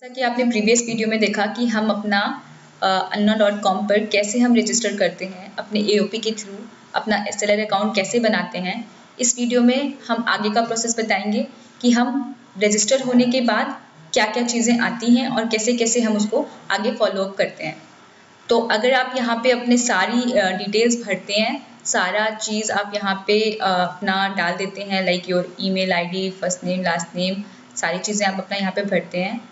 जैसा कि आपने प्रीवियस वीडियो में देखा कि हम अपना Anna.com पर कैसे हम रजिस्टर करते हैं अपने AOP के थ्रू, अपना सेलर अकाउंट कैसे बनाते हैं। इस वीडियो में हम आगे का प्रोसेस बताएंगे कि हम रजिस्टर होने के बाद क्या क्या चीज़ें आती हैं और कैसे कैसे हम उसको आगे फॉलो अप करते हैं। तो अगर आप यहाँ पे अपने सारी डिटेल्स भरते हैं, सारा चीज़ आप यहाँ पे अपना डाल देते हैं, like your email ID, first name, last name, सारी चीज़ें आप अपना यहाँ पे भरते हैं।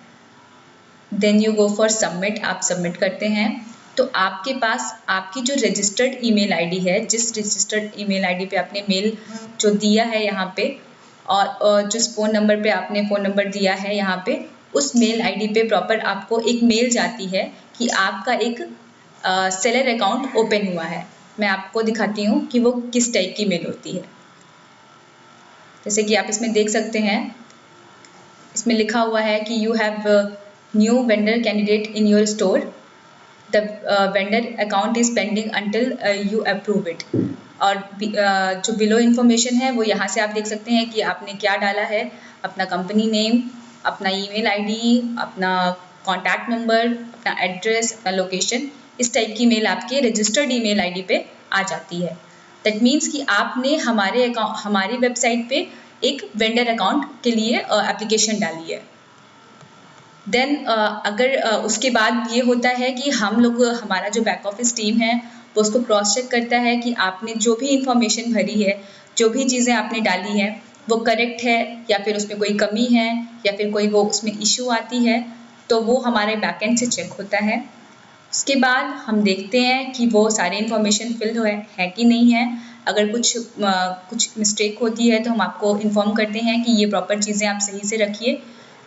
Then you go for submit, आप सबमिट करते हैं। तो आपके पास आपकी जो रजिस्टर्ड ईमेल आईडी है, जिस रजिस्टर्ड ईमेल आईडी पे आपने मेल जो दिया है यहाँ पे, और जिस फ़ोन नंबर पे आपने फ़ोन नंबर दिया है यहाँ पे, उस मेल आईडी पे प्रॉपर आपको एक मेल जाती है कि आपका एक सेलर अकाउंट ओपन हुआ है। मैं आपको दिखाती हूँ कि वो किस टाइप की मेल होती है। जैसे कि आप इसमें देख सकते हैं, इसमें लिखा हुआ है कि you have new vendor candidate in your store, the vendor account is pending until you approve it. और जो बिलो इन्फॉर्मेशन है वो यहाँ से आप देख सकते हैं कि आपने क्या डाला है, अपना कंपनी नेम, अपना ईमेल आईडी, अपना कॉन्टैक्ट नंबर, अपना एड्रेस, अपना लोकेशन। इस टाइप की मेल आपके रजिस्टर्ड ईमेल आईडी पे आ जाती है। दैट मीन्स कि आपने हमारी वेबसाइट पे एक वेंडर अकाउंट के लिए एप्लीकेशन डाली है। देन अगर उसके बाद ये होता है कि हम लोग, हमारा जो बैक ऑफिस टीम है वो उसको क्रॉस चेक करता है कि आपने जो भी इंफॉर्मेशन भरी है, जो भी चीज़ें आपने डाली हैं वो करेक्ट है या फिर उसमें कोई कमी है या फिर कोई वो उसमें इशू आती है, तो वो हमारे बैकएंड से चेक होता है। उसके बाद हम देखते हैं कि वो सारे इंफॉर्मेशन फिल है कि नहीं है। अगर कुछ मिस्टेक होती है तो हम आपको इन्फॉर्म करते हैं कि ये प्रॉपर चीज़ें आप सही से रखिए।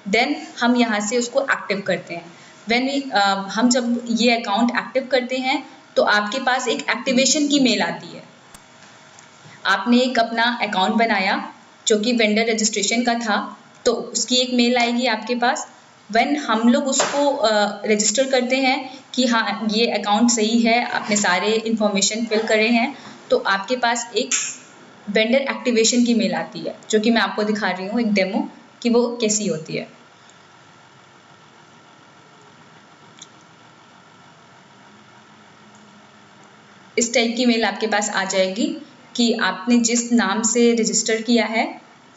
देन हम यहाँ से उसको एक्टिव करते हैं। हम जब ये अकाउंट एक्टिव करते हैं तो आपके पास एक एक्टिवेशन की मेल आती है। आपने एक अपना अकाउंट बनाया जो कि वेंडर रजिस्ट्रेशन का था, तो उसकी एक मेल आएगी आपके पास। व्हेन हम लोग उसको रजिस्टर करते हैं कि हाँ ये अकाउंट सही है, आपने सारे इंफॉर्मेशन फिल करे हैं, तो आपके पास एक वेंडर एक्टिवेशन की मेल आती है, जो कि मैं आपको दिखा रही हूँ एक डेमो कि वो कैसी होती है। इस टाइप की मेल आपके पास आ जाएगी कि आपने जिस नाम से रजिस्टर किया है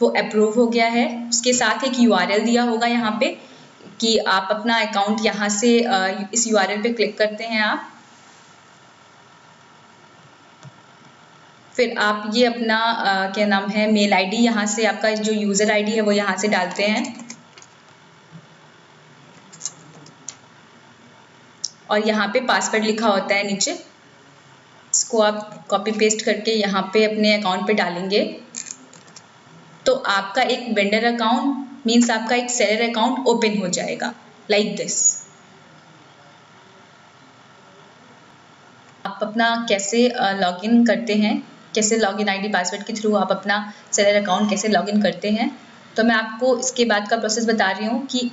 वो अप्रूव हो गया है। उसके साथ एक URL दिया होगा यहाँ पे कि आप अपना अकाउंट यहाँ से इस URL पे क्लिक करते हैं आप। फिर आप ये अपना क्या नाम है, मेल आईडी, यहाँ से आपका जो यूज़र आईडी है वो यहाँ से डालते हैं और यहाँ पे पासवर्ड लिखा होता है नीचे, इसको आप कॉपी पेस्ट करके यहाँ पे अपने अकाउंट पे डालेंगे। तो आपका एक वेंडर अकाउंट मीन्स आपका एक सेलर अकाउंट ओपन हो जाएगा लाइक दिस। आप अपना कैसे लॉगिन करते हैं, कैसे लॉगिन आईडी पासवर्ड के थ्रू आप अपना सेलर अकाउंट कैसे लॉगिन करते हैं, तो मैं आपको इसके बाद का प्रोसेस बता रही हूँ कि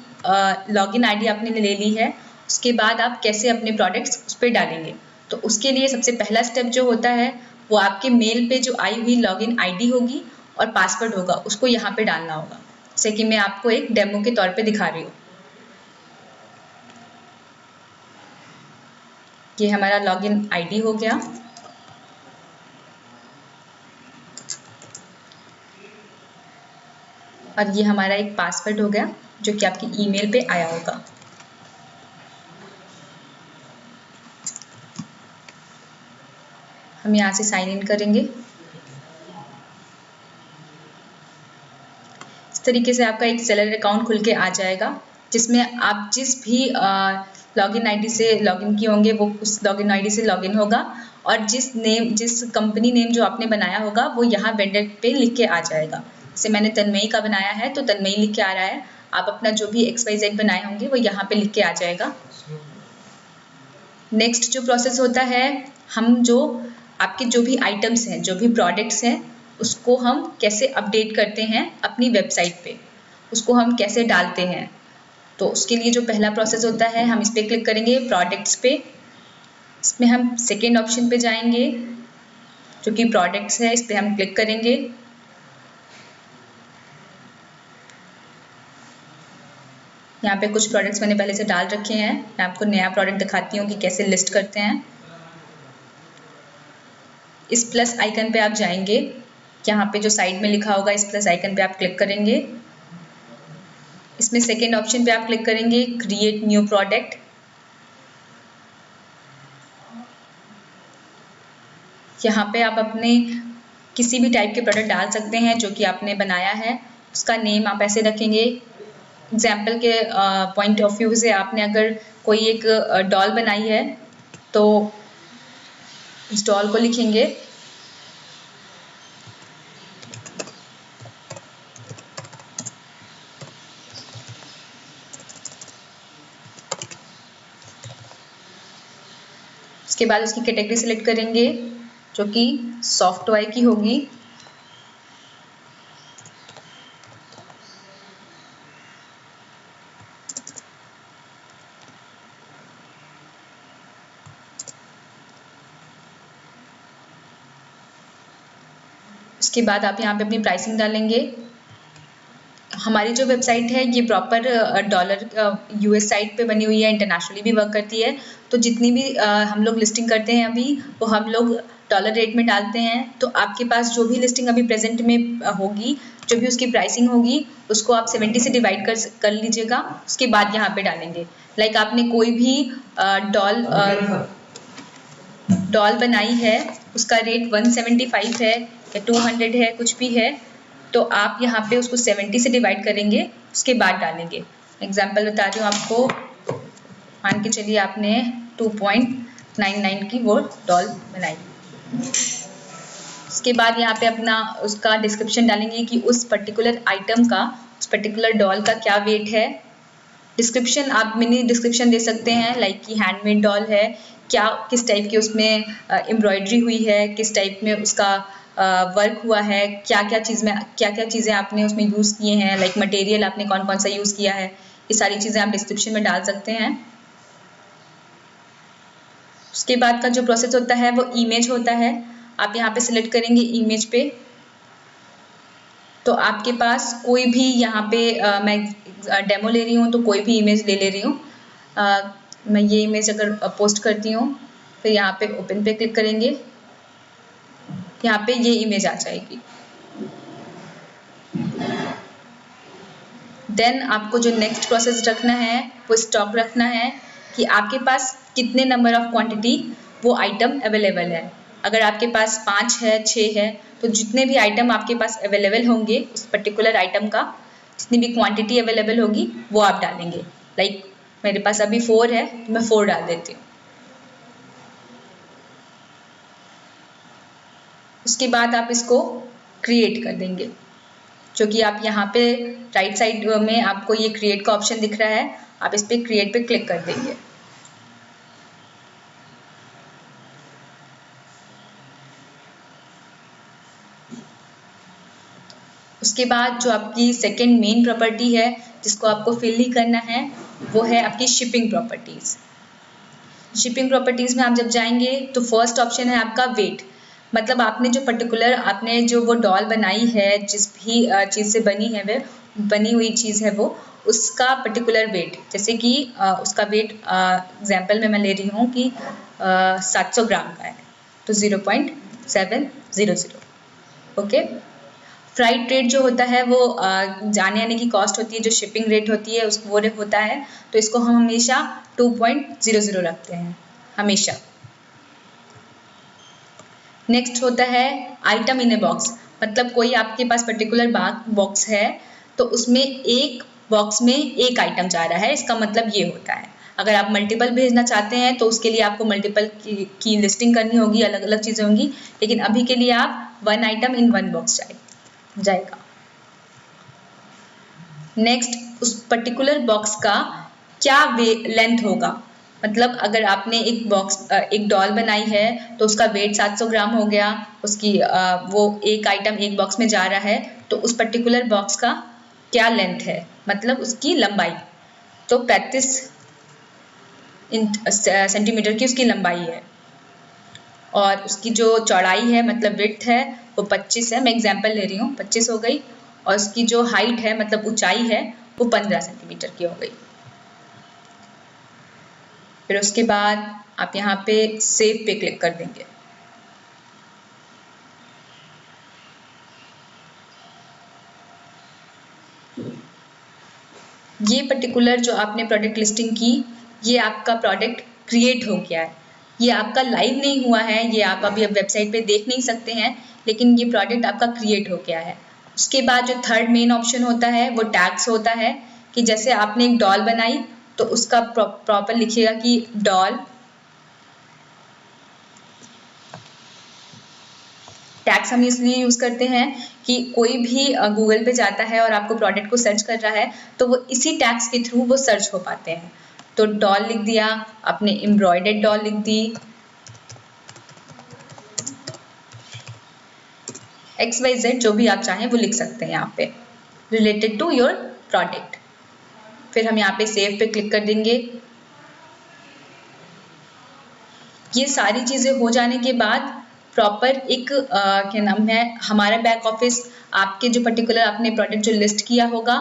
लॉगिन आईडी आपने ले ली है, उसके बाद आप कैसे अपने प्रोडक्ट्स उस पर डालेंगे। तो उसके लिए सबसे पहला स्टेप जो होता है वो आपके मेल पे जो आई हुई लॉगिन आईडी होगी और पासवर्ड होगा, उसको यहाँ पे डालना होगा। जैसे कि मैं आपको एक डेमो के तौर पे दिखा रही हूँ। ये हमारा लॉगिन आईडी हो गया। और ये हमारा एक पासवर्ड हो गया जो कि आपकी ईमेल पे आया होगा। हम यहाँ से साइन इन करेंगे। इस तरीके से आपका एक सेलर अकाउंट खुल के आ जाएगा, जिसमें आप जिस भी लॉगिन आईडी से लॉगिन किए होंगे वो उस लॉगिन आईडी से लॉगिन होगा, और जिस कंपनी नेम जो आपने बनाया होगा वो यहाँ वेंडर पे लिख के आ जाएगा। जैसे मैंने तन्मयी का बनाया है तो तन्मयी लिख के आ रहा है। आप अपना जो भी XYZ बनाए होंगे वो यहाँ पे लिख के आ जाएगा। नेक्स्ट जो प्रोसेस होता है, हम जो आपके जो भी आइटम्स हैं, जो भी प्रोडक्ट्स हैं, उसको हम कैसे अपडेट करते हैं अपनी वेबसाइट पे, उसको हम कैसे डालते हैं। तो उसके लिए जो पहला प्रोसेस होता है, हम इस पर क्लिक करेंगे प्रोडक्ट्स पे। इसमें हम सेकेंड ऑप्शन पे जाएंगे जो कि प्रोडक्ट्स है, इस पर हम क्लिक करेंगे। यहाँ पे कुछ प्रोडक्ट्स मैंने पहले से डाल रखे हैं। मैं आपको नया प्रोडक्ट दिखाती हूँ कि कैसे लिस्ट करते हैं। इस प्लस आइकन पे आप जाएंगे, यहाँ पे जो साइड में लिखा होगा इस प्लस आइकन पे आप क्लिक करेंगे। इसमें सेकेंड ऑप्शन पे आप क्लिक करेंगे क्रिएट न्यू प्रोडक्ट। यहाँ पे आप अपने किसी भी टाइप के प्रोडक्ट डाल सकते हैं जो कि आपने बनाया है। उसका नेम आप ऐसे रखेंगे। एग्जाम्पल के पॉइंट ऑफ व्यू से आपने अगर कोई एक डॉल बनाई है तो इस डॉल को लिखेंगे उसके बाद उसकी कैटेगरी सेलेक्ट करेंगे जो कि सॉफ्ट टॉय की होगी। उसके बाद आप यहाँ पे अपनी प्राइसिंग डालेंगे। हमारी जो वेबसाइट है ये प्रॉपर डॉलर यूएस साइट पे बनी हुई है, इंटरनेशनली भी वर्क करती है। तो जितनी भी हम लोग लिस्टिंग करते हैं अभी वो हम लोग डॉलर रेट में डालते हैं। तो आपके पास जो भी लिस्टिंग अभी प्रेजेंट में होगी, जो भी उसकी प्राइसिंग होगी, उसको आप 70 से डिवाइड कर लीजिएगा। उसके बाद यहाँ पे डालेंगे। लाइक आपने कोई भी डॉल बनाई है, उसका रेट 175 है या 200 है, कुछ भी है, तो आप यहाँ पे उसको 70 से डिवाइड करेंगे, उसके बाद डालेंगे। एग्जाम्पल बता रही हूँ आपको, मान के चलिए आपने 2.99 की वो डॉल बनाई। उसके बाद यहाँ पे अपना उसका डिस्क्रिप्शन डालेंगे कि उस पर्टिकुलर आइटम का, उस पर्टिकुलर डॉल का क्या वेट है। डिस्क्रिप्शन आप मिनी डिस्क्रिप्शन दे सकते हैं, लाइक कि हैंडमेड डॉल है, क्या किस टाइप की उसमें एम्ब्रॉयडरी हुई है, किस टाइप में उसका वर्क हुआ है, क्या क्या चीज़ें आपने उसमें यूज़ किए हैं, लाइक मटेरियल आपने कौन कौन सा यूज़ किया है, ये सारी चीज़ें आप डिस्क्रिप्शन में डाल सकते हैं। उसके बाद का जो प्रोसेस होता है वो इमेज होता है। आप यहाँ पे सिलेक्ट करेंगे इमेज पे, तो आपके पास कोई भी यहाँ पे मैं डेमो ले रही हूँ तो कोई भी इमेज ले रही हूँ। मैं ये इमेज अगर पोस्ट करती हूँ, फिर यहाँ पे ओपन पे क्लिक करेंगे, यहाँ पे ये इमेज आ जाएगी। देन आपको जो नेक्स्ट प्रोसेस रखना है वो स्टॉक रखना है कि आपके पास कितने नंबर ऑफ क्वांटिटी वो आइटम अवेलेबल है। अगर आपके पास 5 है, 6 है, तो जितने भी आइटम आपके पास अवेलेबल होंगे उस पर्टिकुलर आइटम का जितनी भी क्वांटिटी अवेलेबल होगी वो आप डालेंगे। लाइक मेरे पास अभी 4 है तो मैं 4 डाल देती हूँ। उसके बाद आप इसको क्रिएट कर देंगे, जो कि आप यहाँ पे राइट साइड में आपको ये क्रिएट का ऑप्शन दिख रहा है, आप इस पे क्रिएट पे क्लिक कर देंगे। उसके बाद जो आपकी सेकेंड मेन प्रॉपर्टी है जिसको आपको फिल ही करना है वो है आपकी शिपिंग प्रॉपर्टीज़। शिपिंग प्रॉपर्टीज़ में आप जब जाएंगे तो फर्स्ट ऑप्शन है आपका वेट, मतलब आपने जो पर्टिकुलर आपने जो वो डॉल बनाई है, जिस भी चीज़ से बनी है वह बनी हुई चीज़ है वो, उसका पर्टिकुलर वेट, जैसे कि उसका वेट एग्जांपल में मैं ले रही हूँ कि 700 ग्राम का है, तो 0.700। ओके। फ्राइट रेट जो होता है वो जाने आने की कॉस्ट होती है, जो शिपिंग रेट होती है उस वो होता है, तो इसको हम हमेशा 2.00 रखते हैं हमेशा। नेक्स्ट होता है आइटम इन ए बॉक्स, मतलब कोई आपके पास पर्टिकुलर बॉक्स है तो उसमें एक बॉक्स में एक आइटम जा रहा है, इसका मतलब ये होता है। अगर आप मल्टीपल भेजना चाहते हैं तो उसके लिए आपको मल्टीपल की लिस्टिंग करनी होगी, अलग अलग चीज़ें होंगी, लेकिन अभी के लिए आप 1 आइटम इन 1 बॉक्स जाएगा। नेक्स्ट उस पर्टिकुलर बॉक्स का क्या लेंथ होगा, मतलब अगर आपने एक डॉल बनाई है तो उसका वेट 700 ग्राम हो गया, उसकी वो एक आइटम एक बॉक्स में जा रहा है, तो उस पर्टिकुलर बॉक्स का क्या लेंथ है, मतलब उसकी लंबाई, तो 35 सेंटीमीटर की उसकी लंबाई है, और उसकी जो चौड़ाई है मतलब विड्थ है वो 25 है, मैं एग्जांपल ले रही हूँ, 25 हो गई, और उसकी जो हाइट है मतलब ऊंचाई है वो 15 सेंटीमीटर की हो गई। फिर उसके बाद आप यहाँ पे सेव पे क्लिक कर देंगे। ये पर्टिकुलर जो आपने प्रोडक्ट लिस्टिंग की, ये आपका प्रोडक्ट क्रिएट हो गया है। ये आपका लाइव नहीं हुआ है, ये आप अभी अब वेबसाइट पे देख नहीं सकते हैं, लेकिन ये प्रोडक्ट आपका क्रिएट हो गया है। उसके बाद जो थर्ड मेन ऑप्शन होता है वो टैग्स होता है, कि जैसे आपने एक डॉल बनाई तो उसका प्रॉपर लिखिएगा कि डॉल। टैग्स हम इसलिए यूज़ करते हैं कि कोई भी गूगल पे जाता है और आपको प्रोडक्ट को सर्च कर रहा है तो वो इसी टैग्स के थ्रू वो सर्च हो पाते हैं। तो डॉल लिख दिया, आपने एम्ब्रॉयडर्ड डॉल लिख दी, XYZ जो भी आप चाहें वो लिख सकते हैं यहाँ पे रिलेटेड टू योर प्रोडक्ट। फिर हम यहाँ पे सेव पे क्लिक कर देंगे। ये सारी चीज़ें हो जाने के बाद प्रॉपर एक क्या नाम है, हमारा बैक ऑफिस आपके जो पर्टिकुलर आपने प्रोडक्ट जो लिस्ट किया होगा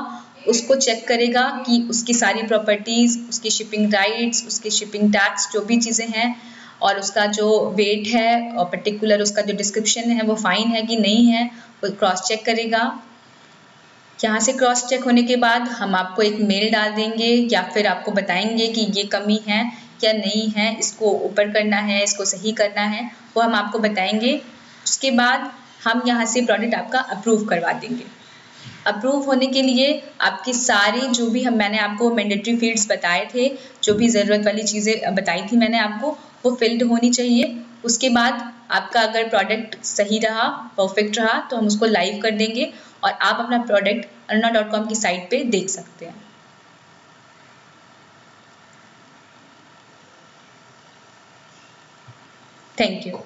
उसको चेक करेगा कि उसकी सारी प्रॉपर्टीज़, उसकी शिपिंग राइट्स, उसके शिपिंग टैक्स जो भी चीज़ें हैं और उसका जो वेट है और पर्टिकुलर उसका जो डिस्क्रिप्शन है वो फाइन है कि नहीं है, वो क्रॉस चेक करेगा। यहाँ से क्रॉस चेक होने के बाद हम आपको एक मेल डाल देंगे या फिर आपको बताएंगे कि ये कमी है या नहीं है, इसको ऊपर करना है, इसको सही करना है, वो हम आपको बताएंगे। उसके बाद हम यहाँ से प्रोडक्ट आपका अप्रूव करवा देंगे। अप्रूव होने के लिए आपकी सारी जो भी मैंने आपको मैंडेटरी फील्ड्स बताए थे, जो भी ज़रूरत वाली चीज़ें बताई थी मैंने आपको, वो फिल्ड होनी चाहिए। उसके बाद आपका अगर प्रोडक्ट सही रहा, परफेक्ट रहा, तो हम उसको लाइव कर देंगे और आप अपना प्रोडक्ट aruna.com की साइट पे देख सकते हैं। Thank you.